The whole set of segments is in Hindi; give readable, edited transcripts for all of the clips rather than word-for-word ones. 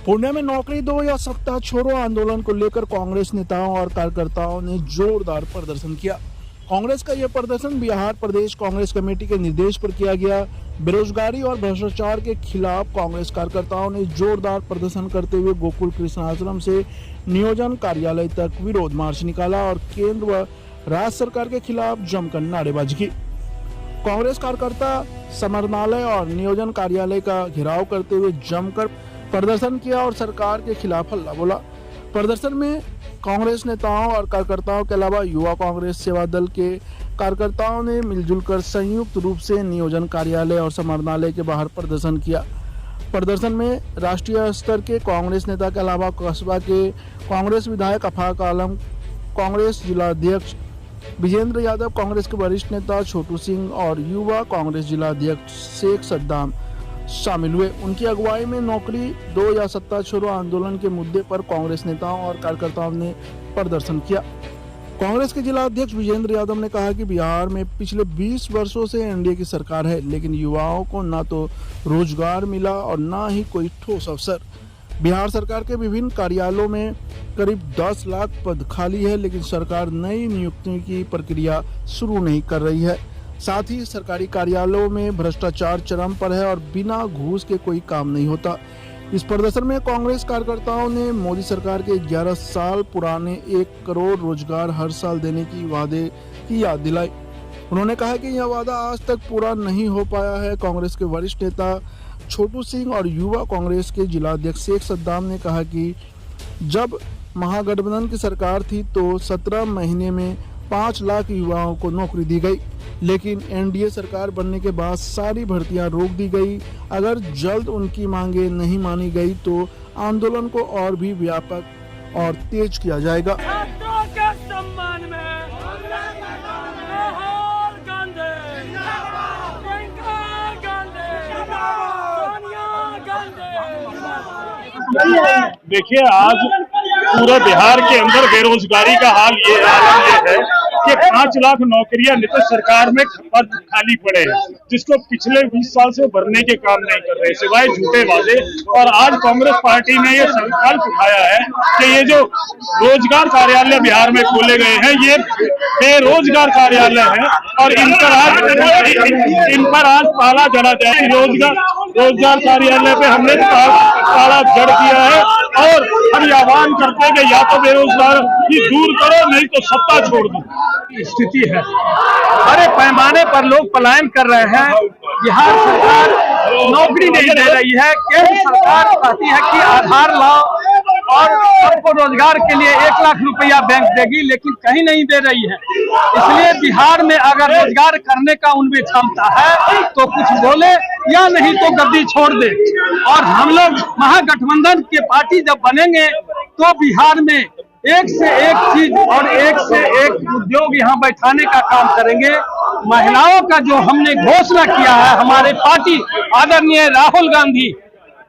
पुणे में नौकरी दो या सत्ता छोड़ो आंदोलन को लेकर कांग्रेस नेताओं और कार्यकर्ताओं ने जोरदार प्रदर्शन किया। कांग्रेस का यह प्रदर्शन बिहार प्रदेश कांग्रेस कमेटी के निर्देश पर किया गया। बेरोजगारी और भ्रष्टाचार के खिलाफ कांग्रेस कार्यकर्ताओं ने जोरदार प्रदर्शन करते हुए गोकुल कृष्ण आश्रम से नियोजन कार्यालय तक विरोध मार्च निकाला और केंद्र व राज्य सरकार के खिलाफ जमकर नारेबाजी की। कांग्रेस कार्यकर्ता समरनालय और नियोजन कार्यालय का घेराव करते हुए जमकर प्रदर्शन किया और सरकार के खिलाफ हल्ला बोला। प्रदर्शन में कांग्रेस नेताओं और कार्यकर्ताओं के अलावा युवा कांग्रेस सेवा दल के कार्यकर्ताओं ने मिलजुल कर संयुक्त रूप से नियोजन कार्यालय और समरनालय के बाहर प्रदर्शन किया। प्रदर्शन में राष्ट्रीय स्तर के कांग्रेस नेता के अलावा कस्बा के कांग्रेस विधायक अफाक आलम, कांग्रेस जिला अध्यक्ष विजेंद्र यादव, कांग्रेस के वरिष्ठ नेता छोटू सिंह और युवा कांग्रेस जिला अध्यक्ष शेख सद्दाम शामिल हुए। उनकी अगुवाई में नौकरी दो या सत्ता छोड़ो आंदोलन के मुद्दे पर कांग्रेस नेताओं और कार्यकर्ताओं ने प्रदर्शन किया। कांग्रेस के जिला अध्यक्ष विजेंद्र यादव ने कहा कि बिहार में पिछले 20 वर्षों से एनडीए की सरकार है, लेकिन युवाओं को न तो रोजगार मिला और न ही कोई ठोस अवसर। बिहार सरकार के विभिन्न कार्यालयों में करीब 10 लाख पद खाली है, लेकिन सरकार नई नियुक्तियों की प्रक्रिया शुरू नहीं कर रही है। साथ ही सरकारी कार्यालयों में भ्रष्टाचार चरम पर है और बिना घूस के कोई काम नहीं होता। इस प्रदर्शन में कांग्रेस कार्यकर्ताओं ने मोदी सरकार के 11 साल पुराने 1 करोड़ रोजगार हर साल देने की वादे की याद दिलाई। उन्होंने कहा कि यह वादा आज तक पूरा नहीं हो पाया है। कांग्रेस के वरिष्ठ नेता छोटू सिंह और युवा कांग्रेस के जिला अध्यक्ष शेख सद्दाम ने कहा कि जब महागठबंधन की सरकार थी तो 17 महीने में 5 लाख युवाओं को नौकरी दी गई, लेकिन एनडीए सरकार बनने के बाद सारी भर्तियां रोक दी गई। अगर जल्द उनकी मांगे नहीं मानी गई तो आंदोलन को और भी व्यापक और तेज किया जाएगा। छात्रों के सम्मान में राहुल गांधी जिंदाबाद, प्रियंका गांधी जिंदाबाद, सोनिया गांधी। देखिए, आज पूरे बिहार के अंदर बेरोजगारी का हाल ये है कि 5 लाख नौकरियां नीतीश सरकार में पद खाली पड़े हैं, जिसको पिछले 20 साल से भरने के काम नहीं कर रहे सिवाय झूठे वादे। और आज कांग्रेस पार्टी ने ये संकल्प उठाया है कि ये जो रोजगार कार्यालय बिहार में खोले गए हैं ये बेरोजगार कार्यालय हैं और इन पर आज ताला जड़ा जाए। रोजगार कार्यालय पे हमने ताला जड़ दिया है और हम आह्वान करते हैं कि या तो बेरोजगार की दूर करो, नहीं तो सत्ता छोड़ दो। स्थिति है, बड़े पैमाने पर लोग पलायन कर रहे हैं। बिहार सरकार नौकरी नहीं दे रही है। केंद्र सरकार कहती है कि आधार लाओ और सबको रोजगार के लिए 1 लाख रुपया बैंक देगी, लेकिन कहीं नहीं दे रही है। इसलिए बिहार में अगर रोजगार करने का उनमें क्षमता है तो कुछ बोले, या नहीं तो गद्दी छोड़ दे। और हम लोग महागठबंधन के पार्टी जब बनेंगे तो बिहार में एक से एक चीज और एक से एक उद्योग यहाँ बैठाने का काम करेंगे। महिलाओं का जो हमने घोषणा किया है हमारे पार्टी आदरणीय राहुल गांधी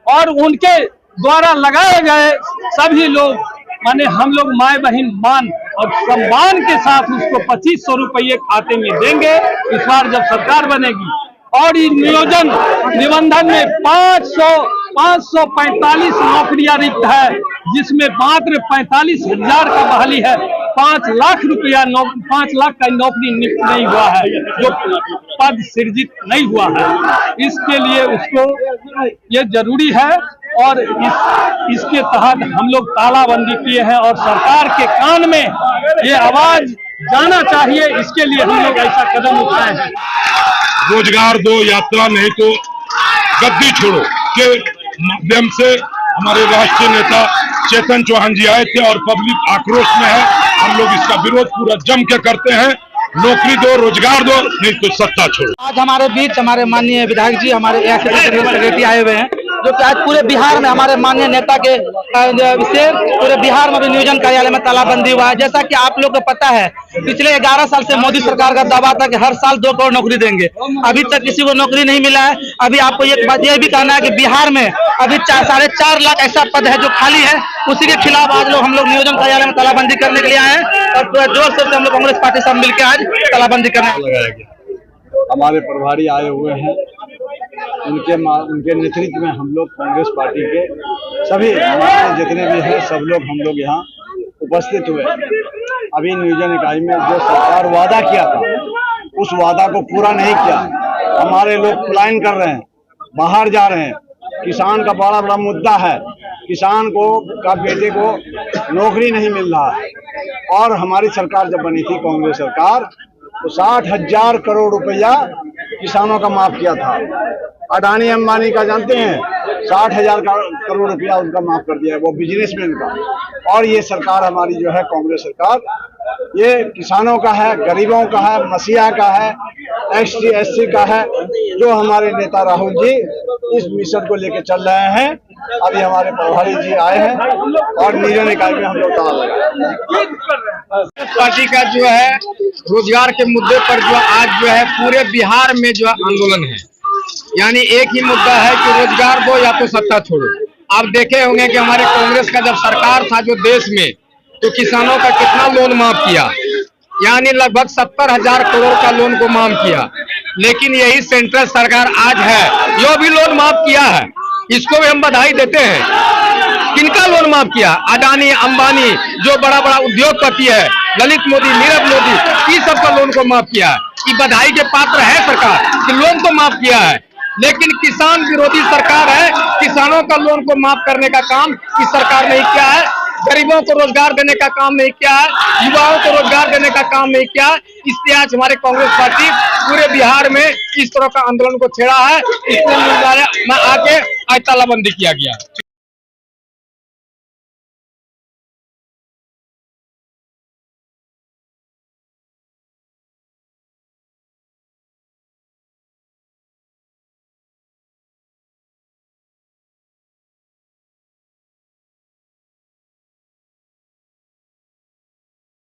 और उनके द्वारा लगाए गए सभी लोग, माने हम लोग माए बहन मान और सम्मान के साथ उसको 2500 रुपये खाते में देंगे इस बार जब सरकार बनेगी। और इस निबंधन में 545 नौकरियां रिक्त है, जिसमें मात्र 45,000 का बहाली है। 5 लाख रुपया 5 लाख का नौकरी नियुक्त नहीं हुआ है, जो पद सृजित नहीं हुआ है। इसके लिए उसको ये जरूरी है और इसके तहत हम लोग तालाबंदी किए हैं और सरकार के कान में ये आवाज जाना चाहिए। इसके लिए हम लोग ऐसा कदम उठाए हैं। रोजगार दो, यात्रा नहीं तो गद्दी छोड़ो के माध्यम से हमारे राष्ट्रीय नेता चेतन चौहान जी आए थे और पब्लिक आक्रोश में है। हम लोग इसका विरोध पूरा जम के करते हैं। नौकरी दो, रोजगार दो, नहीं तो सत्ता छोड़ो। आज हमारे बीच हमारे माननीय विधायक जी, हमारे सेक्रेटरी आए हुए हैं, जो कि आज पूरे बिहार में हमारे माननीय नेता के से पूरे बिहार में भी नियोजन कार्यालय में तालाबंदी हुआ है। जैसा कि आप लोग को पता है, पिछले 11 साल से मोदी सरकार का दावा था कि हर साल 2 करोड़ नौकरी देंगे। अभी तक किसी को नौकरी नहीं मिला है। अभी आपको एक बात यह भी कहना है कि बिहार में अभी 4.5 लाख ऐसा पद है जो खाली है। उसी के खिलाफ आज हम लोग नियोजन कार्यालय में तालाबंदी करने के लिए आए हैं और पूरा जोर शोर से हम लोग कांग्रेस पार्टी सब मिलकर आज तालाबंदी करने लगाया गया। हमारे प्रभारी आए हुए हैं, उनके नेतृत्व में हम लोग कांग्रेस पार्टी के सभी हमारे जितने भी हैं सब लोग हम लोग यहाँ उपस्थित हुए। अभी नियोजन इकाई में जो सरकार वादा किया था उस वादा को पूरा नहीं किया। हमारे लोग पलायन कर रहे हैं, बाहर जा रहे हैं। किसान का बड़ा बड़ा मुद्दा है, किसान का बेटे को नौकरी नहीं मिल रहा है। और हमारी सरकार जब बनी थी कांग्रेस सरकार तो 60,000 करोड़ रुपया किसानों का माफ किया था। अडानी अंबानी का जानते हैं 60,000 करोड़ रुपया उनका माफ कर दिया है, वो बिजनेसमैन का। और ये सरकार हमारी जो है कांग्रेस सरकार, ये किसानों का है, गरीबों का है, मसीहा का है, SC SC का है। जो हमारे नेता राहुल जी इस मिशन को लेकर चल रहे हैं। अभी हमारे प्रभारी जी आए हैं और नियोजन इकाई में हम लोग ताला लगाए। पार्टी का जो है रोजगार के मुद्दे पर जो आज जो है पूरे बिहार में जो आंदोलन है, यानी एक ही मुद्दा है कि रोजगार दो या तो सत्ता छोड़ो। आप देखे होंगे कि हमारे कांग्रेस का जब सरकार था जो देश में, तो किसानों का कितना लोन माफ किया, यानी लगभग 70,000 करोड़ का लोन को माफ किया। लेकिन यही सेंट्रल सरकार आज है जो भी लोन माफ किया है, इसको भी हम बधाई देते हैं। किनका लोन माफ किया? अडानी अंबानी जो बड़ा बड़ा उद्योगपति है, ललित मोदी, नीरव मोदी, इस सबका लोन को माफ किया। ये बधाई के पात्र है सरकार कि लोन को माफ किया है। लेकिन किसान विरोधी सरकार है, किसानों का लोन को माफ करने का काम इस सरकार ने किया है। गरीबों को रोजगार देने का काम नहीं किया है, युवाओं को रोजगार देने का काम नहीं किया है। इसलिए आज हमारे कांग्रेस पार्टी पूरे बिहार में इस तरह का आंदोलन को छेड़ा है। इसलिए आके आज तालाबंदी किया गया।